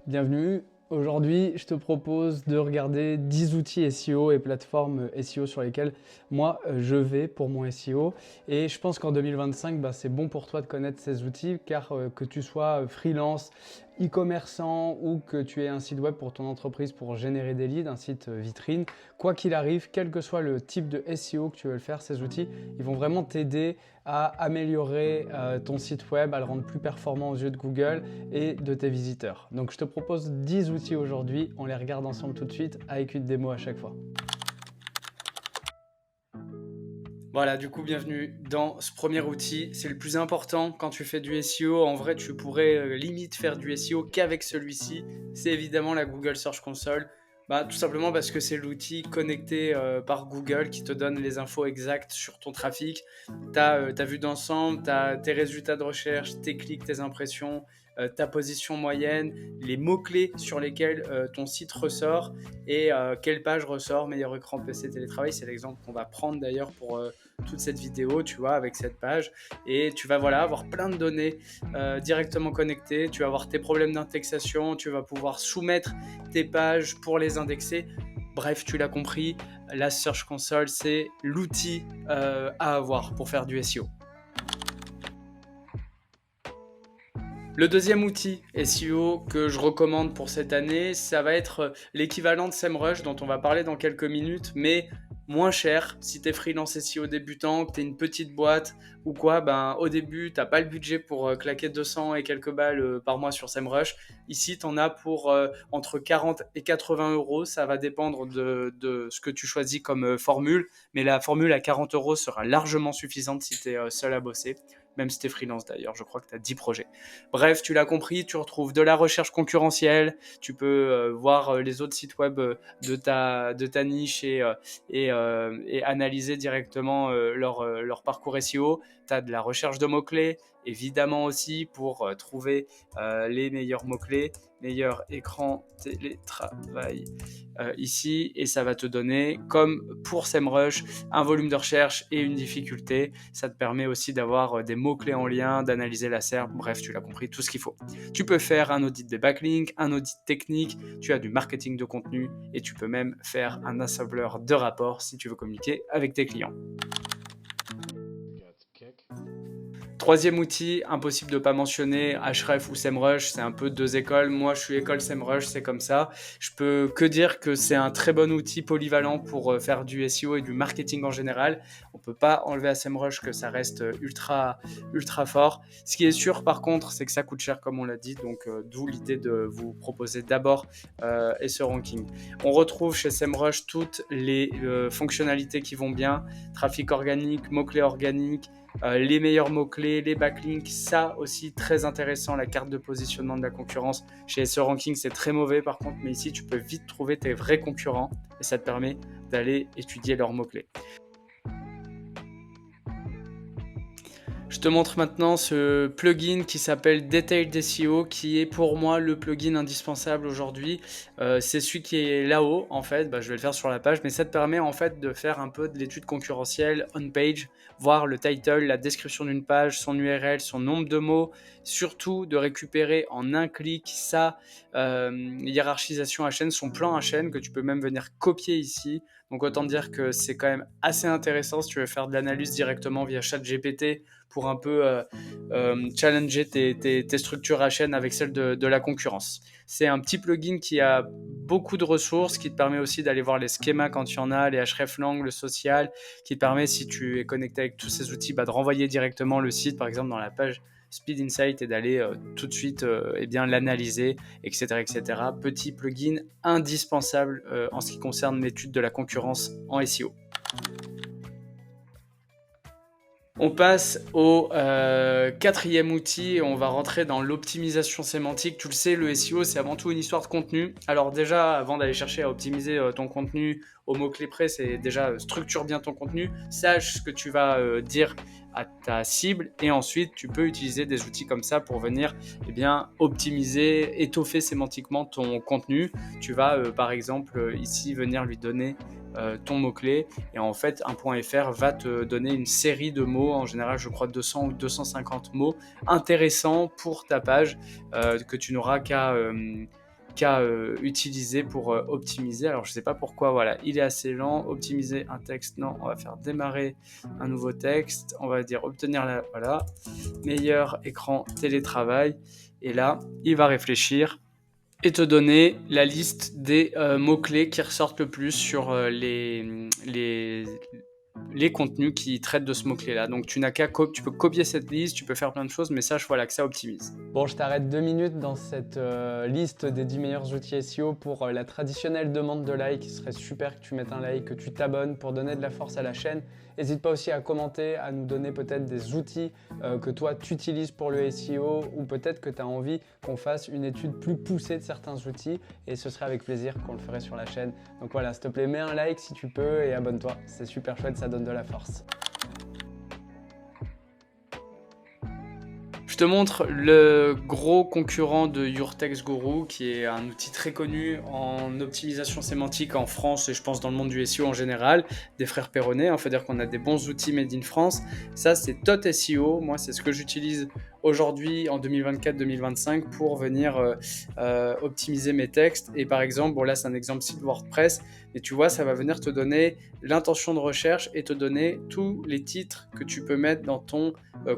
Bienvenue. Aujourd'hui, je te propose de regarder 10 outils SEO et plateformes SEO sur lesquelles moi je vais pour mon SEO. Et je pense qu'en 2025, c'est bon pour toi de connaître ces outils car que tu sois freelance, e-commerçant ou que tu aies un site web pour ton entreprise pour générer des leads, un site vitrine, quoi qu'il arrive, quel que soit le type de SEO que tu veux le faire, ces outils, ils vont vraiment t'aider à améliorer ton site web, à le rendre plus performant aux yeux de Google et de tes visiteurs. Donc je te propose 10 outils aujourd'hui, on les regarde ensemble tout de suite avec une démo à chaque fois. Voilà, du coup, bienvenue dans ce premier outil. C'est le plus important quand tu fais du SEO. En vrai, tu pourrais limite faire du SEO qu'avec celui-ci. C'est évidemment la Google Search Console. Tout simplement parce que c'est l'outil connecté par Google qui te donne les infos exactes sur ton trafic. Tu as ta vue d'ensemble, tu as tes résultats de recherche, tes clics, tes impressions, ta position moyenne, les mots-clés sur lesquels ton site ressort et quelle page ressort, meilleur écran PC télétravail. C'est l'exemple qu'on va prendre d'ailleurs pour toute cette vidéo, tu vois, avec cette page. Et tu vas avoir plein de données directement connectées. Tu vas avoir tes problèmes d'indexation, tu vas pouvoir soumettre tes pages pour les indexer. Bref, tu l'as compris, la Search Console, c'est l'outil à avoir pour faire du SEO. Le deuxième outil SEO que je recommande pour cette année, ça va être l'équivalent de SEMrush dont on va parler dans quelques minutes, mais moins cher. Si tu es freelance SEO débutant, que tu es une petite boîte ou quoi, au début, tu n'as pas le budget pour claquer 200 et quelques balles par mois sur SEMrush. Ici, tu en as pour entre 40 et 80 euros. Ça va dépendre de ce que tu choisis comme formule, mais la formule à 40 euros sera largement suffisante si tu es seul à bosser. Même si tu es freelance d'ailleurs, je crois que tu as 10 projets. Bref, tu l'as compris, tu retrouves de la recherche concurrentielle, tu peux voir les autres sites web de ta niche et analyser directement leur parcours SEO. Tu as de la recherche de mots-clés, évidemment aussi pour trouver les meilleurs mots-clés, meilleur écran télétravail ici, et ça va te donner, comme pour SEMrush, un volume de recherche et une difficulté. Ça te permet aussi d'avoir des mots-clés en lien, d'analyser la SERP, bref, tu l'as compris, tout ce qu'il faut. Tu peux faire un audit des backlinks, un audit technique, tu as du marketing de contenu et tu peux même faire un assembleur de rapports si tu veux communiquer avec tes clients. Troisième outil, impossible de ne pas mentionner, Ahrefs ou SEMrush, c'est un peu deux écoles. Moi, je suis école SEMrush, c'est comme ça. Je peux que dire que c'est un très bon outil polyvalent pour faire du SEO et du marketing en général. On ne peut pas enlever à SEMrush que ça reste ultra fort. Ce qui est sûr, par contre, c'est que ça coûte cher, comme on l'a dit. Donc, d'où l'idée de vous proposer d'abord SEO Ranking. On retrouve chez SEMrush toutes les fonctionnalités qui vont bien. Trafic organique, mots-clés organiques, les meilleurs mots-clés, les backlinks, ça aussi très intéressant, la carte de positionnement de la concurrence. Chez SEO Ranking, c'est très mauvais par contre, mais ici tu peux vite trouver tes vrais concurrents et ça te permet d'aller étudier leurs mots-clés. Je te montre maintenant ce plugin qui s'appelle Detailed SEO, qui est pour moi le plugin indispensable aujourd'hui. C'est celui qui est là-haut en fait, je vais le faire sur la page, mais ça te permet en fait de faire un peu de l'étude concurrentielle on-page, voir le title, la description d'une page, son URL, son nombre de mots, surtout de récupérer en un clic sa hiérarchisation à chaîne, son plan à chaîne que tu peux même venir copier ici. Donc autant dire que c'est quand même assez intéressant si tu veux faire de l'analyse directement via ChatGPT pour un peu challenger tes structures à chaîne avec celles de la concurrence. C'est un petit plugin qui a beaucoup de ressources, qui te permet aussi d'aller voir les schémas quand il y en a, les hreflang, le social, qui te permet, si tu es connecté avec tous ces outils, de renvoyer directement le site, par exemple dans la page Speed Insight, et d'aller tout de suite l'analyser, etc., etc. Petit plugin indispensable en ce qui concerne l'étude de la concurrence en SEO. On passe au quatrième outil et on va rentrer dans l'optimisation sémantique. Tu le sais, le SEO, c'est avant tout une histoire de contenu. Alors déjà, avant d'aller chercher à optimiser ton contenu au mot-clé près, c'est déjà structure bien ton contenu, sache ce que tu vas dire à ta cible et ensuite tu peux utiliser des outils comme ça pour venir optimiser, étoffer sémantiquement ton contenu. Tu vas par exemple ici venir lui donner ton mot-clé et en fait un .fr va te donner une série de mots, en général je crois 200 ou 250 mots intéressants pour ta page que tu n'auras qu'à qu'à utiliser pour optimiser. Alors je sais pas pourquoi, voilà, il est assez lent. Optimiser un texte, non, on va faire démarrer un nouveau texte. On va dire obtenir voilà, meilleur écran télétravail. Et là, il va réfléchir et te donner la liste des mots-clés qui ressortent le plus sur les contenus qui traitent de ce mot-clé-là. Donc tu peux copier cette liste, tu peux faire plein de choses, mais sache voilà, que ça optimise. Bon, je t'arrête 2 minutes dans cette liste des 10 meilleurs outils SEO pour la traditionnelle demande de like. Il serait super que tu mettes un like, que tu t'abonnes pour donner de la force à la chaîne. N'hésite pas aussi à commenter, à nous donner peut-être des outils que toi tu utilises pour le SEO ou peut-être que tu as envie qu'on fasse une étude plus poussée de certains outils et ce serait avec plaisir qu'on le ferait sur la chaîne. Donc voilà, s'il te plaît, mets un like si tu peux et abonne-toi. C'est super chouette, ça donne de la force. Je te montre le gros concurrent de Your Text Guru, qui est un outil très connu en optimisation sémantique en France et je pense dans le monde du SEO en général, des frères Perronnet. Il faut dire qu'on a des bons outils made in France. Ça, c'est Tot SEO. Moi, c'est ce que j'utilise aujourd'hui en 2024-2025 pour venir optimiser mes textes. Et par exemple, bon là, c'est un exemple site WordPress, mais tu vois, ça va venir te donner l'intention de recherche et te donner tous les titres que tu peux mettre dans ton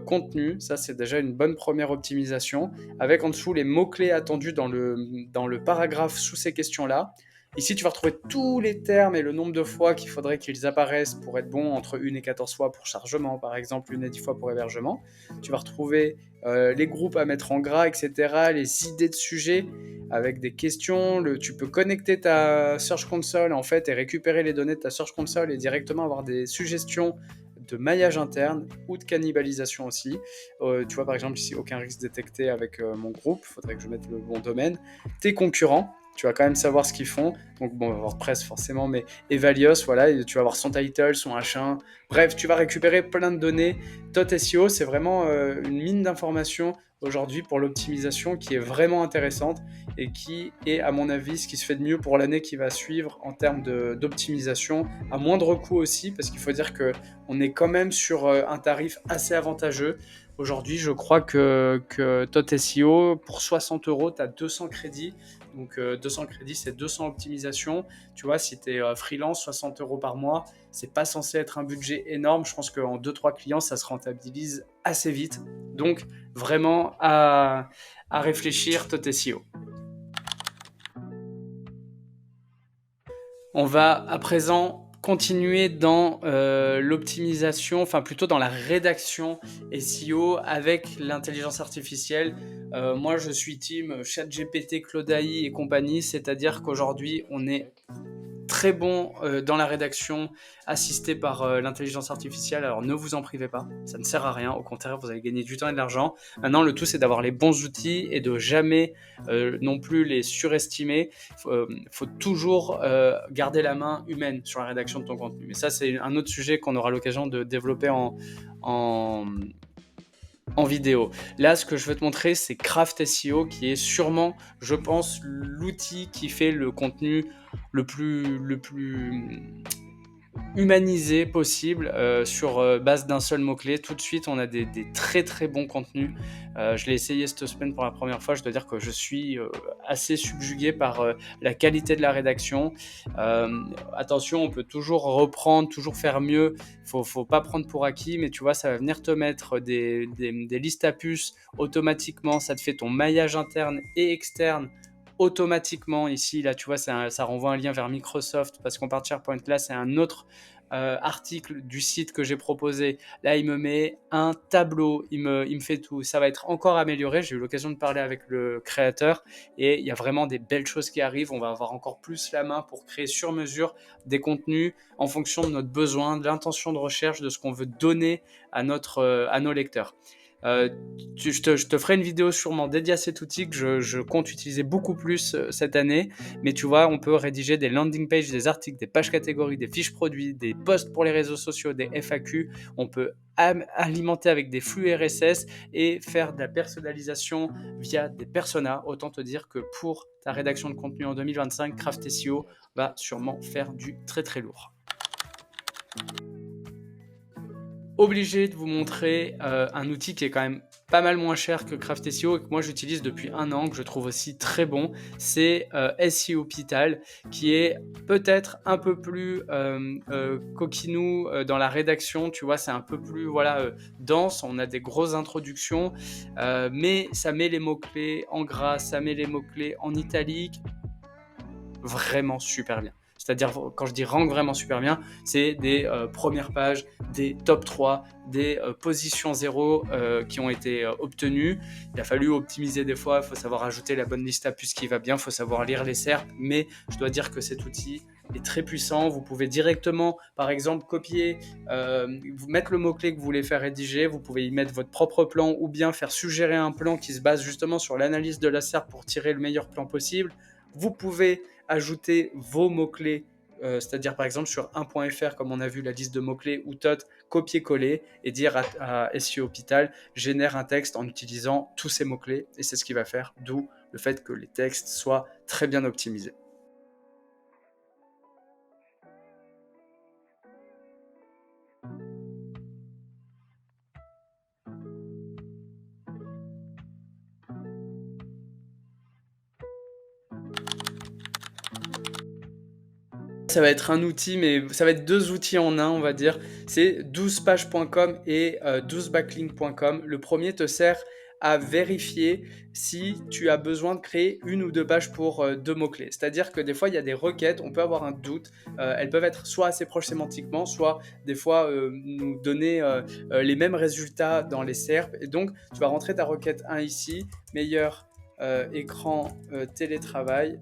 contenu. Ça, c'est déjà une bonne première optimisation, avec en dessous les mots-clés attendus dans le paragraphe sous ces questions-là. Ici, tu vas retrouver tous les termes et le nombre de fois qu'il faudrait qu'ils apparaissent pour être bon, entre 1 et 14 fois pour chargement, par exemple, 1 et 10 fois pour hébergement. Tu vas retrouver les groupes à mettre en gras, etc., les idées de sujets avec des questions. Tu peux connecter ta Search Console en fait et récupérer les données de ta Search Console et directement avoir des suggestions de maillage interne ou de cannibalisation aussi. Tu vois, par exemple, ici, aucun risque détecté avec mon groupe. Il faudrait que je mette le bon domaine. Tes concurrents, tu vas quand même savoir ce qu'ils font. Donc, bon, WordPress forcément, mais Evalios, voilà, et tu vas avoir son title, son H1. Bref, tu vas récupérer plein de données. Tot SEO, c'est vraiment une mine d'informations aujourd'hui pour l'optimisation qui est vraiment intéressante et qui est, à mon avis, ce qui se fait de mieux pour l'année qui va suivre en termes d'optimisation, à moindre coût aussi, parce qu'il faut dire qu'on est quand même sur un tarif assez avantageux. Aujourd'hui, je crois que Tot SEO, pour 60 euros, tu as 200 crédits. Donc 200 crédits, c'est 200 optimisations. Tu vois, si tu es freelance, 60 euros par mois, c'est pas censé être un budget énorme. Je pense qu'en 2-3 clients, ça se rentabilise assez vite. Donc, vraiment à réfléchir, Tot SEO. On va à présent continuer dans l'optimisation, enfin plutôt dans la rédaction SEO avec l'intelligence artificielle. Moi, je suis team ChatGPT, Claude AI et compagnie, c'est-à-dire qu'aujourd'hui, on est très bon dans la rédaction, assisté par l'intelligence artificielle. Alors ne vous en privez pas, ça ne sert à rien. Au contraire, vous allez gagner du temps et de l'argent. Maintenant, le tout, c'est d'avoir les bons outils et de jamais non plus les surestimer. Faut toujours garder la main humaine sur la rédaction de ton contenu. Mais ça, c'est un autre sujet qu'on aura l'occasion de développer en vidéo. Là, ce que je veux te montrer, c'est Craft SEO, qui est sûrement, je pense, l'outil qui fait le contenu le plus humanisé possible sur base d'un seul mot-clé. Tout de suite, on a des très très bons contenus. Je l'ai essayé cette semaine pour la première fois. Je dois dire que je suis assez subjugué par la qualité de la rédaction. Attention, on peut toujours reprendre, toujours faire mieux. Faut pas prendre pour acquis, mais tu vois, ça va venir te mettre des listes à puces automatiquement. Ça te fait ton maillage interne et externe automatiquement. Ici, là, tu vois, ça renvoie un lien vers Microsoft parce qu'on part de SharePoint. Là, c'est un autre article du site que j'ai proposé. Là, il me met un tableau, il me fait tout. Ça va être encore amélioré. J'ai eu l'occasion de parler avec le créateur et il y a vraiment des belles choses qui arrivent. On va avoir encore plus la main pour créer sur mesure des contenus en fonction de notre besoin, de l'intention de recherche, de ce qu'on veut donner à nos lecteurs. Je te ferai une vidéo sûrement dédiée à cet outil que je compte utiliser beaucoup plus cette année. Mais tu vois, on peut rédiger des landing pages, des articles, des pages catégories, des fiches produits, des posts pour les réseaux sociaux, des FAQ. On peut alimenter avec des flux RSS et faire de la personnalisation via des personas. Autant te dire que pour ta rédaction de contenu en 2025, Craft SEO va sûrement faire du très très lourd. obligé de vous montrer un outil qui est quand même pas mal moins cher que Craft SEO et que moi j'utilise depuis 1 an, que je trouve aussi très bon. C'est SEO Hospital, qui est peut-être un peu plus coquinou dans la rédaction. Tu vois, c'est un peu plus dense. On a des grosses introductions, mais ça met les mots-clés en gras, ça met les mots-clés en italique. Vraiment super bien. C'est-à-dire, quand je dis rank vraiment super bien, c'est des premières pages, des top 3, des positions 0 qui ont été obtenues. Il a fallu optimiser des fois, il faut savoir ajouter la bonne liste à puces qui va bien, il faut savoir lire les SERP, mais je dois dire que cet outil est très puissant. Vous pouvez directement, par exemple, copier, vous mettre le mot-clé que vous voulez faire rédiger, vous pouvez y mettre votre propre plan ou bien faire suggérer un plan qui se base justement sur l'analyse de la SERP pour tirer le meilleur plan possible. Vous pouvez ajouter vos mots-clés, c'est-à-dire par exemple sur 1.fr, comme on a vu la liste de mots-clés, ou tot, copier-coller et dire à SEO Hospital, génère un texte en utilisant tous ces mots-clés, et c'est ce qu'il va faire, d'où le fait que les textes soient très bien optimisés. Ça va être un outil, mais ça va être 2 outils en un, on va dire. C'est 12page.com et 12backlink.com. Le premier te sert à vérifier si tu as besoin de créer 1 ou 2 pages pour 2 mots-clés. C'est-à-dire que des fois, il y a des requêtes, on peut avoir un doute. Elles peuvent être soit assez proches sémantiquement, soit des fois nous donner les mêmes résultats dans les SERP. Et donc, tu vas rentrer ta requête 1 ici, meilleur écran télétravail.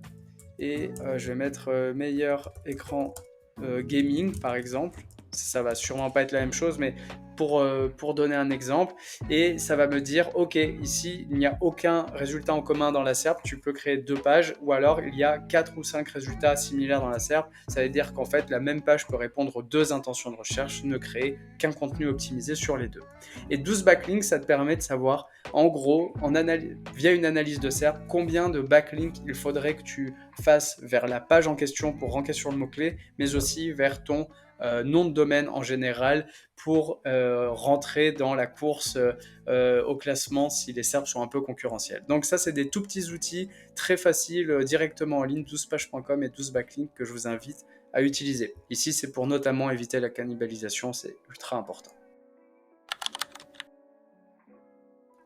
Et je vais mettre meilleur écran gaming par exemple. Ça va sûrement pas être la même chose, mais pour donner un exemple, et ça va me dire ok, ici il n'y a aucun résultat en commun dans la SERP, tu peux créer 2 pages, ou alors il y a 4 ou 5 résultats similaires dans la SERP. Ça veut dire qu'en fait la même page peut répondre aux 2 intentions de recherche, ne créer qu'un contenu optimisé sur les 2. Et 12 backlinks, ça te permet de savoir en gros, via une analyse de SERP, combien de backlinks il faudrait que tu fasses vers la page en question pour ranker sur le mot-clé, mais aussi vers ton nom de domaine en général pour rentrer dans la course au classement si les SERP sont un peu concurrentiels. Donc ça, c'est des tout petits outils très faciles directement en ligne, 12page.com et 12backlink que je vous invite à utiliser. Ici, c'est pour notamment éviter la cannibalisation, c'est ultra important.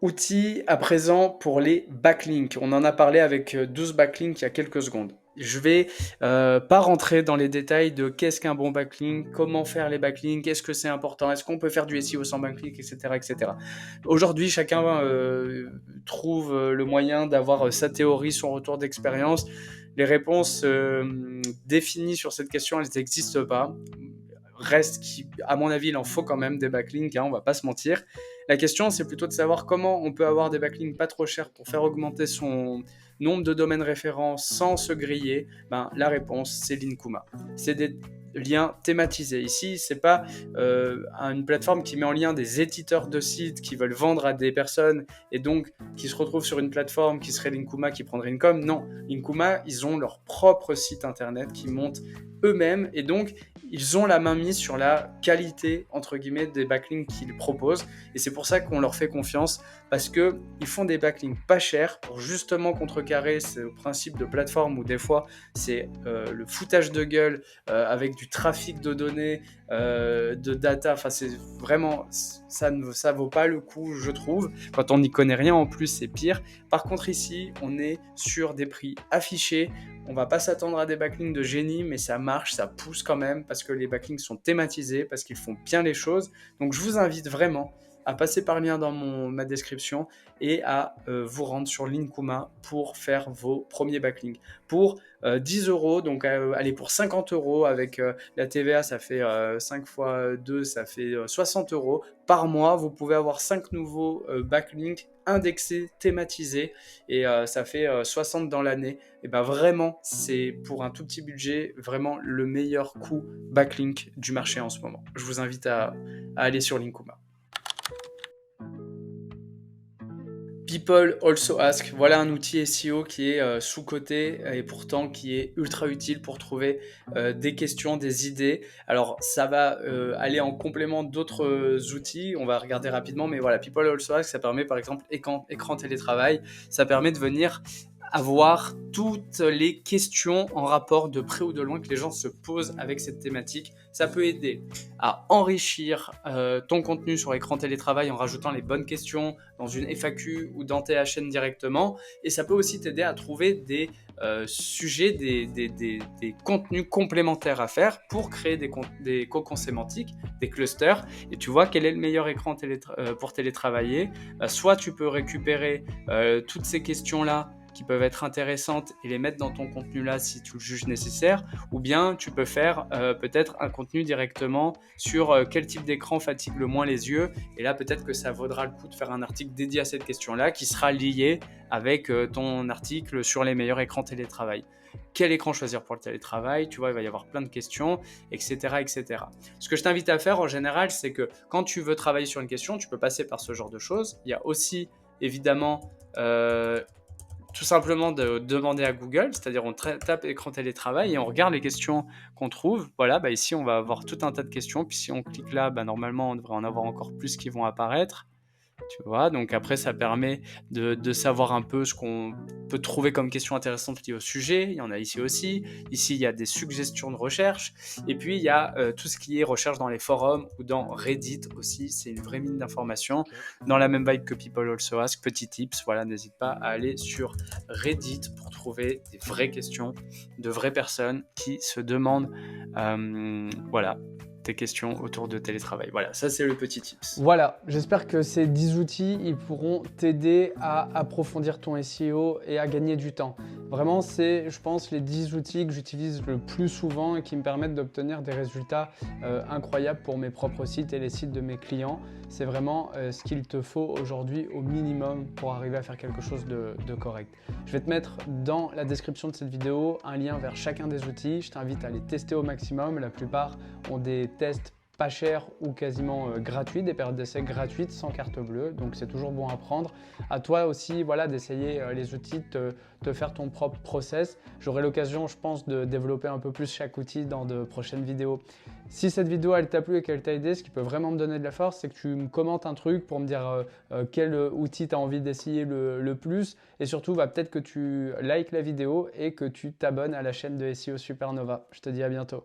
Outils à présent pour les backlinks. On en a parlé avec 12 backlinks il y a quelques secondes. Je vais pas rentrer dans les détails de qu'est-ce qu'un bon backlink, comment faire les backlinks, est-ce que c'est important, est-ce qu'on peut faire du SEO sans backlink, etc., etc. Aujourd'hui, chacun trouve le moyen d'avoir sa théorie, son retour d'expérience. Les réponses définies sur cette question, elles n'existent pas. Reste à mon avis, il en faut quand même des backlinks, hein, on va pas se mentir. La question, c'est plutôt de savoir comment on peut avoir des backlinks pas trop chers pour faire augmenter son nombre de domaines référents sans se griller. La réponse, c'est Linkuma. C'est des liens thématisés. Ici, c'est pas une plateforme qui met en lien des éditeurs de sites qui veulent vendre à des personnes et donc qui se retrouvent sur une plateforme qui serait Linkuma qui prendrait une com. Non, Linkuma, ils ont leur propre site internet qui montent eux-mêmes et donc ils ont la main mise sur la qualité entre guillemets des backlinks qu'ils proposent et c'est pour ça qu'on leur fait confiance parce qu'ils font des backlinks pas chers pour justement contrecarrer ce principe de plateforme où des fois c'est le foutage de gueule avec du trafic de données, de data, enfin c'est vraiment, ça vaut pas le coup je trouve, quand on n'y connaît rien en plus c'est pire. Par contre ici on est sur des prix affichés, on va pas s'attendre à des backlinks de génie mais ça marche, ça pousse quand même parce que les backlinks sont thématisés, parce qu'ils font bien les choses. Donc je vous invite vraiment à passer par le lien dans ma description et à vous rendre sur Linkuma pour faire vos premiers backlinks. Pour 10 euros, donc allez pour 50 euros avec la TVA, ça fait 5 fois 2, ça fait 60 euros. Par mois, vous pouvez avoir 5 nouveaux backlinks indexés, thématisés et ça fait 60 dans l'année. Et vraiment, c'est pour un tout petit budget, vraiment le meilleur coût backlink du marché en ce moment. Je vous invite à aller sur Linkuma. People also ask, voilà un outil SEO qui est sous-coté et pourtant qui est ultra utile pour trouver des questions, des idées. Alors ça va aller en complément d'autres outils, on va regarder rapidement, mais voilà, People also ask, ça permet par exemple écran télétravail, ça permet de venir avoir toutes les questions en rapport de près ou de loin que les gens se posent avec cette thématique. Ça peut aider à enrichir ton contenu sur écran télétravail en rajoutant les bonnes questions dans une FAQ ou dans tes chaînes directement. Et ça peut aussi t'aider à trouver des sujets, des contenus complémentaires à faire pour créer des cocons sémantiques, des clusters. Et tu vois quel est le meilleur écran pour télétravailler. Soit tu peux récupérer toutes ces questions-là qui peuvent être intéressantes et les mettre dans ton contenu là si tu le juges nécessaire, ou bien tu peux faire peut-être un contenu directement sur quel type d'écran fatigue le moins les yeux, et là peut-être que ça vaudra le coup de faire un article dédié à cette question là qui sera lié avec ton article sur les meilleurs écrans télétravail. Quel écran choisir pour le télétravail, tu vois, il va y avoir plein de questions, etc., etc. Ce que je t'invite à faire en général, c'est que quand tu veux travailler sur une question, tu peux passer par ce genre de choses. Il y a aussi évidemment tout simplement de demander à Google, c'est-à-dire on tape écran télétravail et on regarde les questions qu'on trouve. Voilà, bah ici on va avoir tout un tas de questions, puis si on clique là, bah normalement on devrait en avoir encore plus qui vont apparaître. Tu vois, donc après ça permet de savoir un peu ce qu'on peut trouver comme question intéressante liée au sujet. Il y en a ici aussi. Ici il y a des suggestions de recherche, et puis il y a tout ce qui est recherche dans les forums ou dans Reddit aussi. C'est une vraie mine d'informations dans la même vibe que People Also Ask. Petit tips, voilà, n'hésite pas à aller sur Reddit pour trouver des vraies questions de vraies personnes qui se demandent voilà, des questions autour de télétravail. Voilà, ça c'est le petit tips. Voilà, j'espère que ces 10 outils, ils pourront t'aider à approfondir ton SEO et à gagner du temps. Vraiment, c'est, je pense, les 10 outils que j'utilise le plus souvent et qui me permettent d'obtenir des résultats incroyables pour mes propres sites et les sites de mes clients. C'est vraiment ce qu'il te faut aujourd'hui au minimum pour arriver à faire quelque chose de correct. Je vais te mettre dans la description de cette vidéo un lien vers chacun des outils. Je t'invite à les tester au maximum. La plupart ont des tests pas chers ou quasiment gratuits, des périodes d'essai gratuites sans carte bleue, donc c'est toujours bon à prendre. À toi aussi, voilà, d'essayer les outils, de faire ton propre process. J'aurai l'occasion, je pense, de développer un peu plus chaque outil dans de prochaines vidéos. Si cette vidéo elle t'a plu et qu'elle t'a aidé, ce qui peut vraiment me donner de la force, c'est que tu me commentes un truc pour me dire quel outil tu as envie d'essayer le plus, et surtout peut-être que tu likes la vidéo et que tu t'abonnes à la chaîne de SEO Supernova. Je te dis à bientôt.